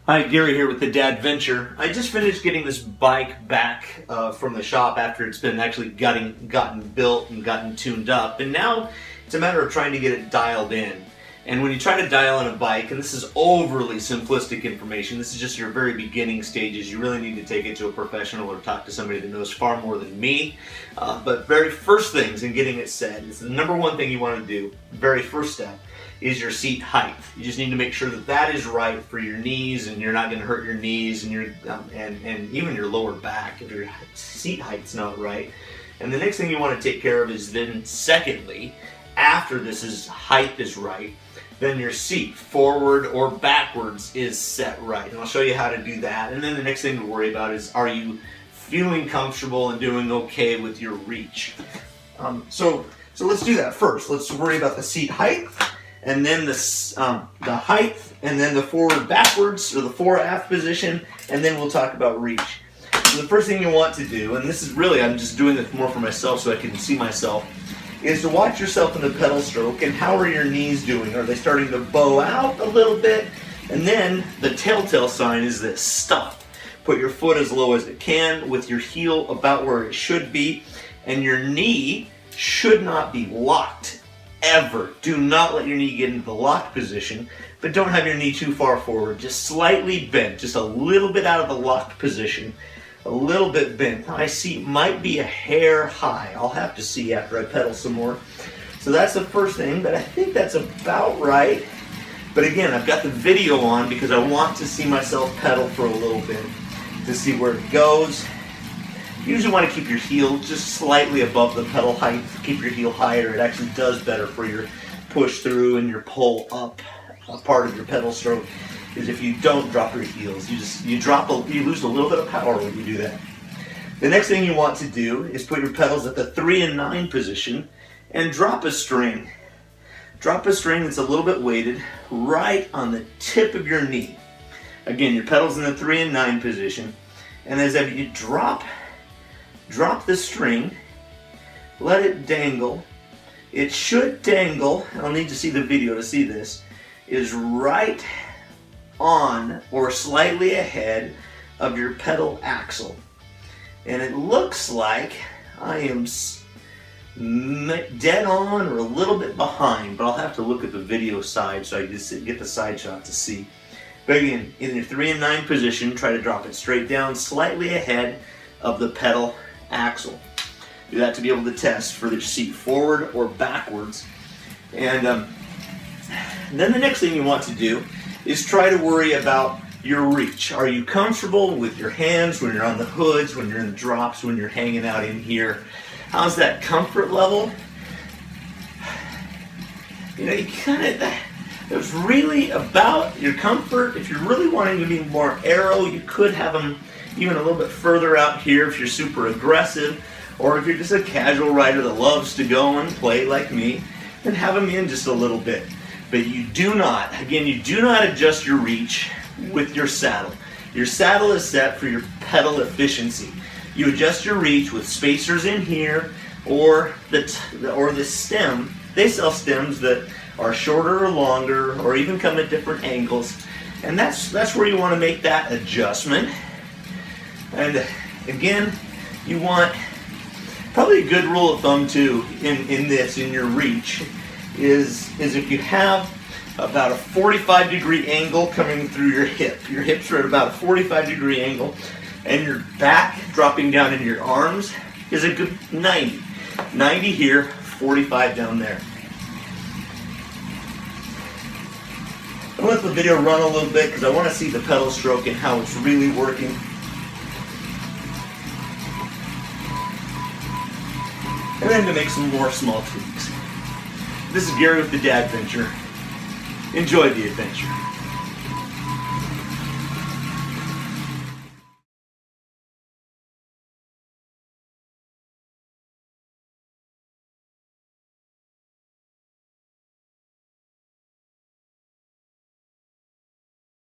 Hi, Gary here with the Dad Venture. I just finished getting this bike back from the shop after it's been actually gotten built and gotten tuned up, and now it's a matter of trying to get it dialed in. And when you try to dial in a bike, and this is overly simplistic information, this is just your very beginning stages, you really need to take it to a professional or talk to somebody that knows far more than me. But very first things in getting it set, is the number one thing you want to do, very first step, is your seat height. You just need to make sure that that is right for your knees, and you're not going to hurt your knees and your and even your lower back if your seat height's not right. And the next thing you want to take care of is then, secondly, after height is right, then your seat forward or backwards is set right. And I'll show you how to do that. And then the next thing to worry about is, are you feeling comfortable and doing okay with your reach? So let's do that first. Let's worry about the seat height, and then the height, and then the forward backwards or the fore aft position, and then we'll talk about reach. So the first thing you want to do, and this is really, I'm just doing this more for myself so I can see myself, is to watch yourself in the pedal stroke, and how are your knees doing? Are they starting to bow out a little bit? And then the telltale sign is this: stop. Put your foot as low as it can with your heel about where it should be, and your knee should not be locked ever. Do not let your knee get into the locked position, but don't have your knee too far forward. Just slightly bent, just a little bit out of the locked position. A little bit bent. My seat might be a hair high. I'll have to see after I pedal some more. So that's the first thing, but I think that's about right. But again, I've got the video on because I want to see myself pedal for a little bit to see where it goes. You usually want to keep your heel just slightly above the pedal height. Keep your heel higher. It actually does better for your push through and your pull up part of your pedal stroke. Is if you don't drop your heels, you lose a little bit of power when you do that. The next thing you want to do is put your pedals at the 3 and 9 position and drop a string. Drop a string that's a little bit weighted right on the tip of your knee. Again, your pedals in the 3 and 9 position, and as you drop the string, let it dangle. It should dangle, I'll need to see the video to see this, is right on or slightly ahead of your pedal axle. And it looks like I am dead on or a little bit behind, but I'll have to look at the video side so I just get the side shot to see. But again, in your 3 and 9 position, try to drop it straight down slightly ahead of the pedal axle. Do that to be able to test for the seat forward or backwards. And then the next thing you want to do is try to worry about your reach. Are you comfortable with your hands when you're on the hoods, when you're in the drops, when you're hanging out in here? How's that comfort level? You know, it's really about your comfort. If you're really wanting to be more aero, you could have them even a little bit further out here if you're super aggressive, or if you're just a casual rider that loves to go and play like me, then have them in just a little bit. But you do not adjust your reach with your saddle. Your saddle is set for your pedal efficiency. You adjust your reach with spacers in here, or the stem. They sell stems that are shorter or longer, or even come at different angles. And that's where you want to make that adjustment. And again, you want, probably a good rule of thumb too in your reach is if you have about a 45-degree angle coming through your hips are at about a 45-degree angle, and your back dropping down into your arms is a good 90 here, 45 down there. I'll let the video run a little bit because I want to see the pedal stroke and how it's really working. And then to make some more small tweaks. This is Gary with the Dad Venture. Enjoy the adventure.